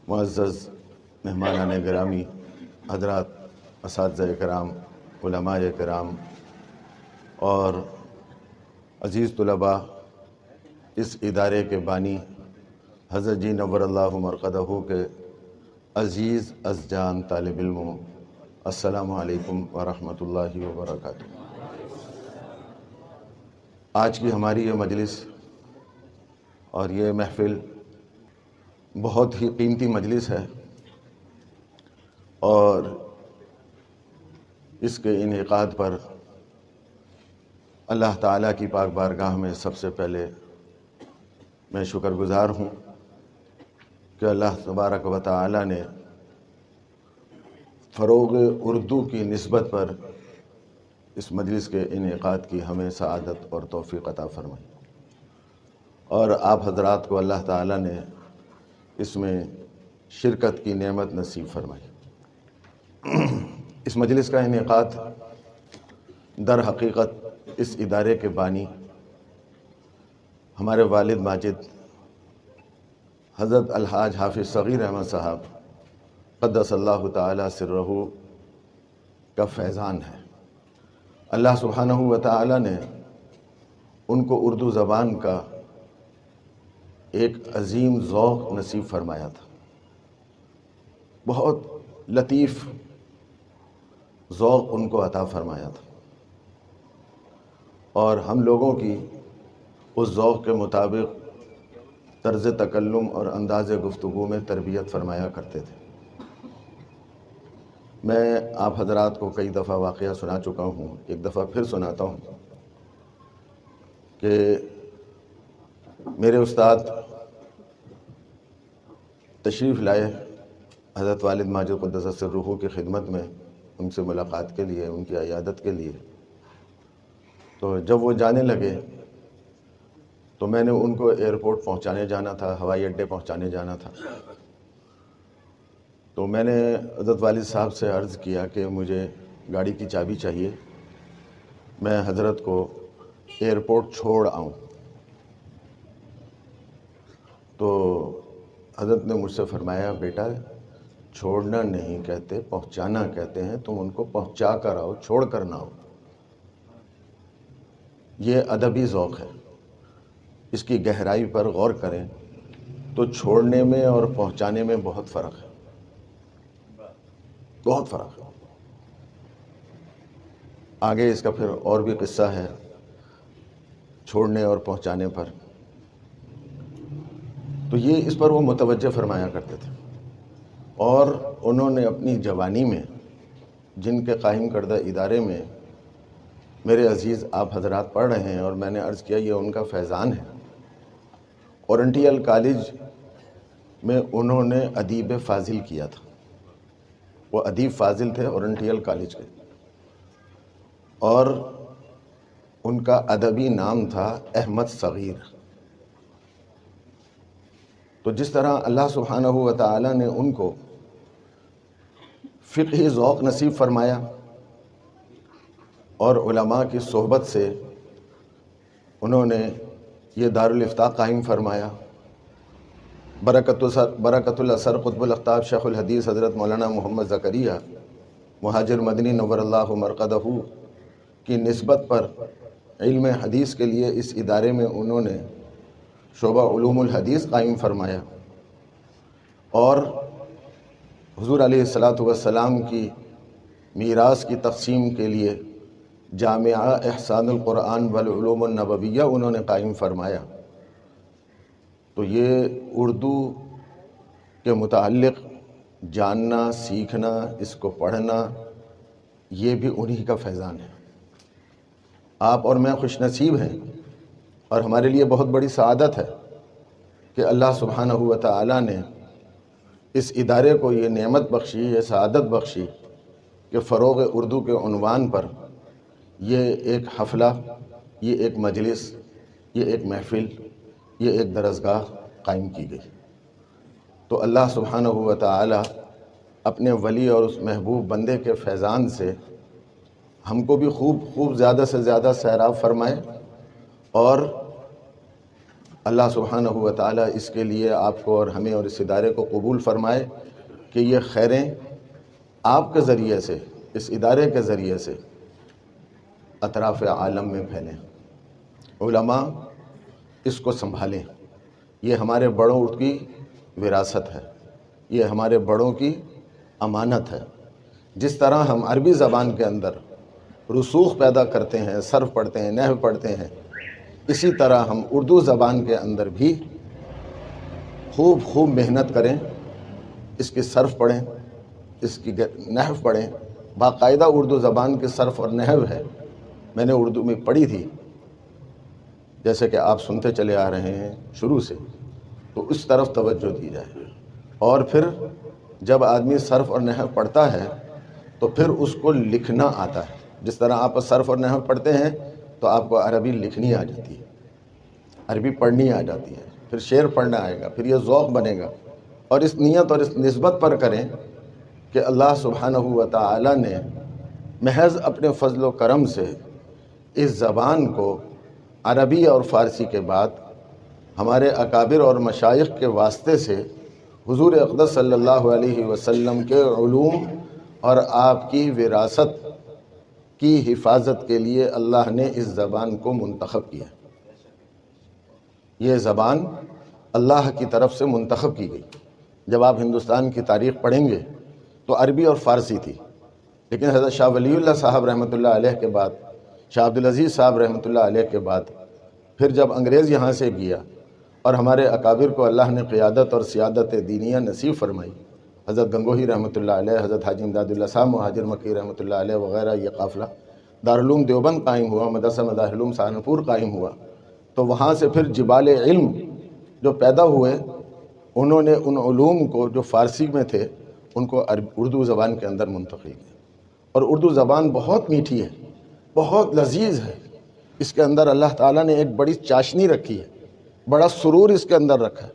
معزز مہمانان گرامی، حضرات اساتذہ کرام، علماء کرام اور عزیز طلباء، اس ادارے کے بانی حضرت جی نور اللہ مرقدہ کے عزیز از جان طالب علموں، السلام علیکم ورحمۃ اللہ وبرکاتہ۔ آج کی ہماری یہ مجلس اور یہ محفل بہت ہی قیمتی مجلس ہے، اور اس کے انعقاد پر اللہ تعالیٰ کی پاک بارگاہ میں سب سے پہلے میں شکر گزار ہوں کہ اللہ تبارک و تعالیٰ نے فروغ اردو کی نسبت پر اس مجلس کے انعقاد کی ہمیں سعادت اور توفیق عطا فرمائی، اور آپ حضرات کو اللہ تعالیٰ نے اس میں شرکت کی نعمت نصیب فرمائی۔ اس مجلس کا انعقاد در حقیقت اس ادارے کے بانی ہمارے والد ماجد حضرت الحاج حافظ صغیر احمد صاحب قدس اللہ تعالی سرہ کا فیضان ہے۔ اللہ سبحانہ و تعالی نے ان کو اردو زبان کا ایک عظیم ذوق نصیب فرمایا تھا، بہت لطیف ذوق ان کو عطا فرمایا تھا، اور ہم لوگوں کی اس ذوق کے مطابق طرز تکلم اور انداز گفتگو میں تربیت فرمایا کرتے تھے۔ میں آپ حضرات کو کئی دفعہ واقعہ سنا چکا ہوں، ایک دفعہ پھر سناتا ہوں کہ میرے استاد تشریف لائے حضرت والد ماجد قدس سرہ کی خدمت میں ان سے ملاقات کے لیے، ان کی عیادت کے لیے۔ تو جب وہ جانے لگے تو میں نے ان کو ایئرپورٹ پہنچانے جانا تھا، ہوائی اڈے پہنچانے جانا تھا۔ تو میں نے حضرت والد صاحب سے عرض کیا کہ مجھے گاڑی کی چابی چاہیے، میں حضرت کو ایئرپورٹ چھوڑ آؤں۔ تو حضرت نے مجھ سے فرمایا، بیٹا چھوڑنا نہیں کہتے، پہنچانا کہتے ہیں، تم ان کو پہنچا کر آؤ، چھوڑ کر نہ آؤ۔ یہ ادبی ذوق ہے، اس کی گہرائی پر غور کریں تو چھوڑنے میں اور پہنچانے میں بہت فرق ہے، بہت فرق ہے۔ آگے اس کا پھر اور بھی قصہ ہے چھوڑنے اور پہنچانے پر۔ تو یہ اس پر وہ متوجہ فرمایا کرتے تھے، اور انہوں نے اپنی جوانی میں جن کے قائم کردہ ادارے میں میرے عزیز آپ حضرات پڑھ رہے ہیں، اور میں نے عرض کیا یہ ان کا فیضان ہے، اورنٹیل کالج میں انہوں نے ادیب فاضل کیا تھا، وہ ادیب فاضل تھے اورنٹیل کالج کے، اور ان کا ادبی نام تھا احمد صغیر۔ تو جس طرح اللہ سبحانہ و تعالی نے ان کو فقہی ذوق نصیب فرمایا اور علماء کی صحبت سے انہوں نے یہ دارالافتاء قائم فرمایا، برکت الاثر قطب الاقطاب شیخ الحدیث حضرت مولانا محمد زکریا مہاجر مدنی نور اللہ مرقدہ کی نسبت پر علم حدیث کے لیے اس ادارے میں انہوں نے شعبہ علوم الحدیث قائم فرمایا، اور حضور علیہ الصلاۃ والسلام کی میراث کی تقسیم کے لیے جامعہ احسان القرآن والعلوم النبویہ انہوں نے قائم فرمایا۔ تو یہ اردو کے متعلق جاننا، سیکھنا، اس کو پڑھنا، یہ بھی انہی کا فیضان ہے۔ آپ اور میں خوش نصیب ہیں، اور ہمارے لیے بہت بڑی سعادت ہے کہ اللہ سبحانہ و تعالی نے اس ادارے کو یہ نعمت بخشی، یہ سعادت بخشی کہ فروغ اردو کے عنوان پر یہ ایک حفلہ، یہ ایک مجلس، یہ ایک محفل، یہ ایک درسگاہ قائم کی گئی۔ تو اللہ سبحانہ و تعالی اپنے ولی اور اس محبوب بندے کے فیضان سے ہم کو بھی خوب زیادہ سے زیادہ سیراب فرمائے، اور اللہ سبحانہ و تعالیٰ اس کے لیے آپ کو اور ہمیں اور اس ادارے کو قبول فرمائے کہ یہ خیریں آپ کے ذریعے سے، اس ادارے کے ذریعے سے اطراف عالم میں پھیلیں۔ علماء اس کو سنبھالیں، یہ ہمارے بڑوں کی وراثت ہے، یہ ہمارے بڑوں کی امانت ہے۔ جس طرح ہم عربی زبان کے اندر رسوخ پیدا کرتے ہیں، صرف پڑھتے ہیں، نحو پڑھتے ہیں، اسی طرح ہم اردو زبان کے اندر بھی خوب محنت کریں، اس کی صرف پڑھیں، اس کی نحو پڑھیں۔ باقاعدہ اردو زبان کی صرف اور نحو ہے، میں نے اردو میں پڑھی تھی، جیسے کہ آپ سنتے چلے آ رہے ہیں شروع سے، تو اس طرف توجہ دی جائے۔ اور پھر جب آدمی صرف اور نحو پڑھتا ہے تو پھر اس کو لکھنا آتا ہے۔ جس طرح آپ صرف اور نحو پڑھتے ہیں تو آپ کو عربی لکھنی آ جاتی ہے، عربی پڑھنی آ جاتی ہے، پھر شعر پڑھنا آئے گا، پھر یہ ذوق بنے گا۔ اور اس نیت اور اس نسبت پر کریں کہ اللہ سبحانہ و تعالی نے محض اپنے فضل و کرم سے اس زبان کو عربی اور فارسی کے بعد ہمارے اکابر اور مشائخ کے واسطے سے حضور اقدس صلی اللہ علیہ وسلم کے علوم اور آپ کی وراثت کی حفاظت کے لیے اللہ نے اس زبان کو منتخب کیا۔ یہ زبان اللہ کی طرف سے منتخب کی گئی۔ جب آپ ہندوستان کی تاریخ پڑھیں گے تو عربی اور فارسی تھی، لیکن حضرت شاہ ولی اللہ صاحب رحمۃ اللہ علیہ کے بعد، شاہ عبدالعزیز صاحب رحمۃ اللہ علیہ کے بعد، پھر جب انگریز یہاں سے گیا اور ہمارے اکابر کو اللہ نے قیادت اور سیادت دینیہ نصیب فرمائی، حضرت گنگوہی رحمۃ اللہ علیہ، حضرت حاجی امداد اللہ صاحب مہاجر مکی رحمۃ اللہ علیہ وغیرہ، یہ قافلہ دارالعلوم دیوبند قائم ہوا، مدرسہ دارالعلوم سہارنپور قائم ہوا، تو وہاں سے پھر جبال علم جو پیدا ہوئے، انہوں نے ان علوم کو جو فارسی میں تھے ان کو اردو زبان کے اندر منتقل کیا۔ اور اردو زبان بہت میٹھی ہے، بہت لذیذ ہے، اس کے اندر اللہ تعالیٰ نے ایک بڑی چاشنی رکھی ہے، بڑا سرور اس کے اندر رکھا ہے۔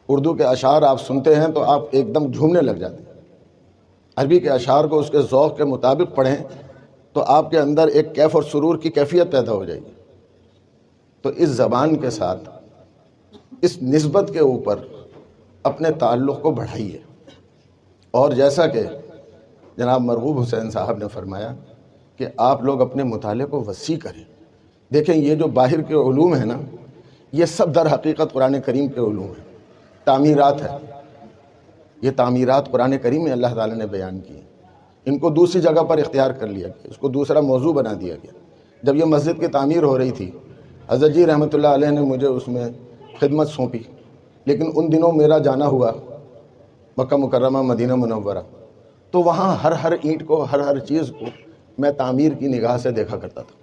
اردو کے اشعار آپ سنتے ہیں تو آپ ایک دم جھومنے لگ جاتے ہیں، عربی کے اشعار کو اس کے ذوق کے مطابق پڑھیں تو آپ کے اندر ایک کیف اور سرور کی کیفیت پیدا ہو جائے گی۔ تو اس زبان کے ساتھ، اس نسبت کے اوپر اپنے تعلق کو بڑھائیے۔ اور جیسا کہ جناب مرغوب حسین صاحب نے فرمایا کہ آپ لوگ اپنے مطالعے کو وسیع کریں۔ دیکھیں یہ جو باہر کے علوم ہیں نا، یہ سب در حقیقت قرآن کریم کے علوم ہیں، تعمیرات ہے، یہ تعمیرات قرآن کریم میں اللہ تعالیٰ نے بیان کی ہیں۔ ان کو دوسری جگہ پر اختیار کر لیا گیا، اس کو دوسرا موضوع بنا دیا گیا۔ جب یہ مسجد کی تعمیر ہو رہی تھی، حضرت جی رحمۃ اللہ علیہ نے مجھے اس میں خدمت سونپی، لیکن ان دنوں میرا جانا ہوا مکہ مکرمہ مدینہ منورہ، تو وہاں ہر اینٹ کو، ہر چیز کو میں تعمیر کی نگاہ سے دیکھا کرتا تھا۔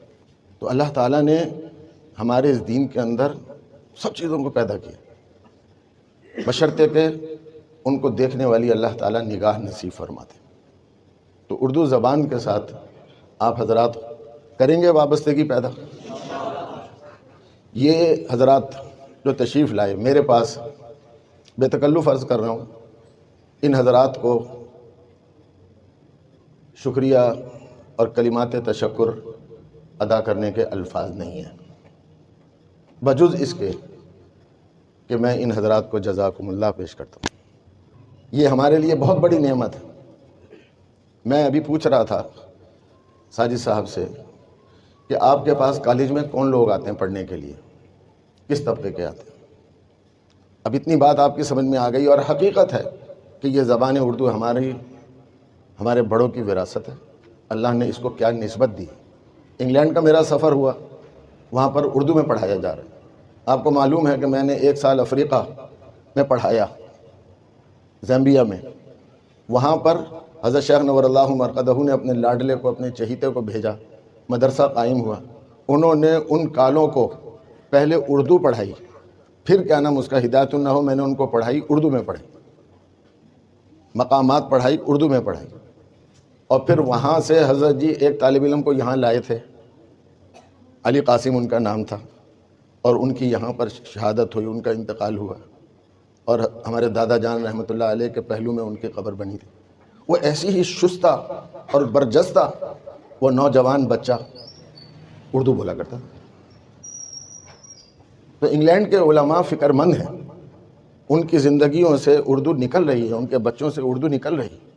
تو اللہ تعالیٰ نے ہمارے اس دین کے اندر سب چیزوں کو پیدا کیا، بشرطے کہ ان کو دیکھنے والی اللہ تعالیٰ نگاہ نصیب فرماتے۔ تو اردو زبان کے ساتھ آپ حضرات کریں گے وابستگی پیدا۔ یہ حضرات جو تشریف لائے میرے پاس، بے تکلف عرض کر رہا ہوں، ان حضرات کو شکریہ اور کلمات تشکر ادا کرنے کے الفاظ نہیں ہیں، بجز اس کے کہ میں ان حضرات کو جزاکم اللہ پیش کرتا ہوں۔ یہ ہمارے لیے بہت بڑی نعمت ہے۔ میں ابھی پوچھ رہا تھا ساجد صاحب سے کہ آپ کے پاس کالج میں کون لوگ آتے ہیں پڑھنے کے لیے، کس طبقے کے آتے ہیں؟ اب اتنی بات آپ کی سمجھ میں آ گئی، اور حقیقت ہے کہ یہ زبان اردو ہمارے بڑوں کی وراثت ہے۔ اللہ نے اس کو کیا نسبت دی۔ انگلینڈ کا میرا سفر ہوا، وہاں پر اردو میں پڑھایا جا رہا ہے۔ آپ کو معلوم ہے کہ میں نے 1 سال افریقہ میں پڑھایا، زامبیا میں۔ وہاں پر حضرت شیخ نور اللہ مرقدہ نے اپنے لاڈلے کو، اپنے چہیتے کو بھیجا، مدرسہ قائم ہوا۔ انہوں نے ان کالوں کو پہلے اردو پڑھائی، پھر کیا نام اس کا ہدایت النحو میں نے ان کو پڑھائی، اردو میں پڑھائی، مقامات پڑھائی، اردو میں پڑھائی۔ اور پھر وہاں سے حضرت جی ایک طالب علم کو یہاں لائے تھے، علی قاسم ان کا نام تھا، اور ان کی یہاں پر شہادت ہوئی، ان کا انتقال ہوا، اور ہمارے دادا جان رحمۃ اللہ علیہ کے پہلو میں ان کی قبر بنی تھی۔ وہ ایسی ہی شستہ اور برجستہ وہ نوجوان بچہ اردو بولا کرتا، تو انگلینڈ کے علماء فکر مند ہیں، ان کی زندگیوں سے اردو نکل رہی ہے، ان کے بچوں سے اردو نکل رہی ہے۔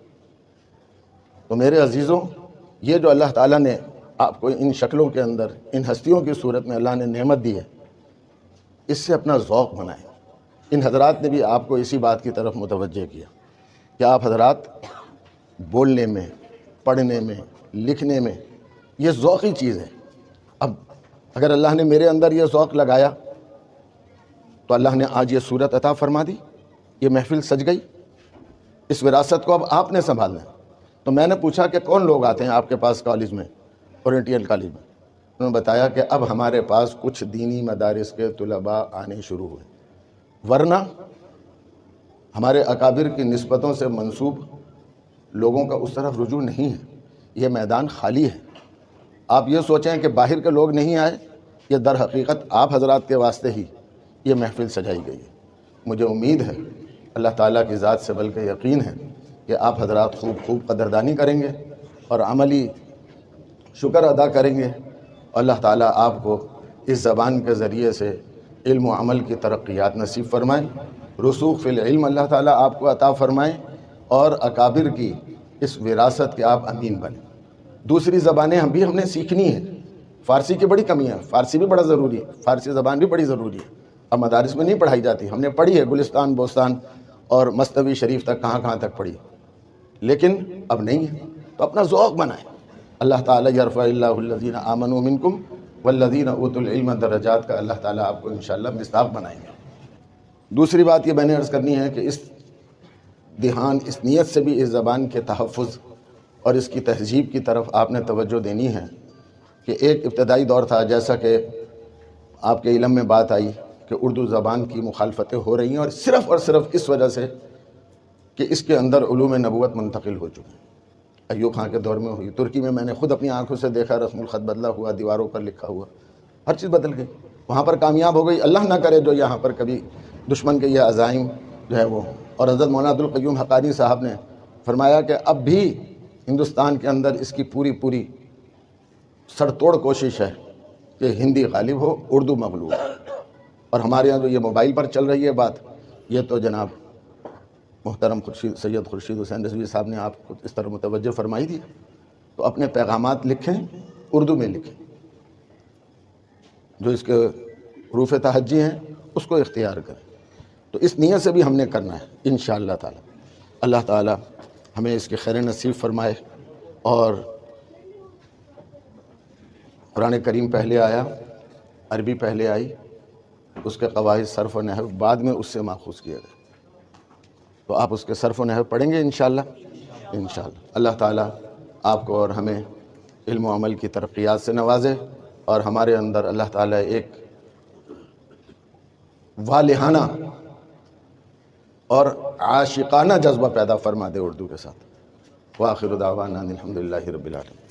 تو میرے عزیزوں، یہ جو اللہ تعالیٰ نے آپ کو ان شکلوں کے اندر، ان ہستیوں کی صورت میں اللہ نے نعمت دی ہے، اس سے اپنا ذوق بنائیں۔ ان حضرات نے بھی آپ کو اسی بات کی طرف متوجہ کیا کہ آپ حضرات بولنے میں، پڑھنے میں، لکھنے میں، یہ ذوقی چیز ہے۔ اب اگر اللہ نے میرے اندر یہ ذوق لگایا تو اللہ نے آج یہ صورت عطا فرما دی، یہ محفل سج گئی، اس وراثت کو اب آپ نے سنبھالنا ہے۔ تو میں نے پوچھا کہ کون لوگ آتے ہیں آپ کے پاس کالج میں، اورینٹیل کالج میں؟ انہوں نے بتایا کہ اب ہمارے پاس کچھ دینی مدارس کے طلباء آنے شروع ہوئے، ورنہ ہمارے اکابر کی نسبتوں سے منسوب لوگوں کا اس طرف رجوع نہیں ہے، یہ میدان خالی ہے۔ آپ یہ سوچیں کہ باہر کے لوگ نہیں آئے، یہ در حقیقت آپ حضرات کے واسطے ہی یہ محفل سجائی گئی ہے۔ مجھے امید ہے، اللہ تعالیٰ کی ذات سے بلکہ یقین ہے کہ آپ حضرات خوب قدردانی کریں گے اور عملی شکر ادا کریں گے۔ اللہ تعالیٰ آپ کو اس زبان کے ذریعے سے علم و عمل کی ترقیات نصیب فرمائیں، رسوخ فی العلم اللہ تعالیٰ آپ کو عطا فرمائیں، اور اکابر کی اس وراثت کے آپ امین بنیں۔ دوسری زبانیں ہم نے سیکھنی ہیں۔ فارسی کی بڑی کمی ہے، فارسی بھی بڑا ضروری ہے، فارسی زبان بھی بڑی ضروری ہے۔ اب مدارس میں نہیں پڑھائی جاتی، ہم نے پڑھی ہے، گلستان، بوستان اور مثنوی شریف تک کہاں تک پڑھی، لیکن اب نہیں ہے۔ تو اپنا ذوق بنائیں۔ اللہ تعالیٰ یرفع اللہ الذین آمنوا منکم والذین اوتوا العلم درجات کا اللہ تعالیٰ آپ کو انشاءاللہ مصداق بنائیں گے۔ دوسری بات یہ میں نے عرض کرنی ہے کہ اس دھیان، اس نیت سے بھی اس زبان کے تحفظ اور اس کی تہذیب کی طرف آپ نے توجہ دینی ہے کہ ایک ابتدائی دور تھا، جیسا کہ آپ کے علم میں بات آئی کہ اردو زبان کی مخالفتیں ہو رہی ہیں، اور صرف اس وجہ سے کہ اس کے اندر علوم نبوت منتقل ہو چکے ہیں۔ ایوب خان کے دور میں ہوئی، ترکی میں میں نے خود اپنی آنکھوں سے دیکھا، رسم الخط بدلا ہوا، دیواروں پر لکھا ہوا، ہر چیز بدل گئی، وہاں پر کامیاب ہو گئی۔ اللہ نہ کرے جو یہاں پر کبھی دشمن کے یہ عزائم جو ہے وہ۔ اور حضرت مولانا عبدالقیوم حقانی صاحب نے فرمایا کہ اب بھی ہندوستان کے اندر اس کی پوری سر توڑ کوشش ہے کہ ہندی غالب ہو، اردو مغلوب۔ اور ہمارے یہاں جو یہ موبائل پر چل رہی ہے بات، یہ تو جناب محترم سید خورشید حسین رضوی صاحب نے آپ کو اس طرح متوجہ فرمائی تھی۔ تو اپنے پیغامات لکھیں، اردو میں لکھیں، جو اس کے حروف تہجی ہیں اس کو اختیار کریں۔ تو اس نیت سے بھی ہم نے کرنا ہے انشاءاللہ تعالی۔ اللہ تعالی ہمیں اس کی خیر نصیب فرمائے۔ اور قرآن کریم پہلے آیا، عربی پہلے آئی، اس کے قواعد صرف و نحو بعد میں اس سے ماخوذ کیا گیا، تو آپ اس کے صرف و نحو پڑھیں گے انشاءاللہ۔ اللہ تعالیٰ آپ کو اور ہمیں علم و عمل کی ترقیات سے نوازے، اور ہمارے اندر اللہ تعالیٰ ایک والہانہ اور عاشقانہ جذبہ پیدا فرما دے اردو کے ساتھ۔ وآخر دعوانا الحمدللہ رب العالمین۔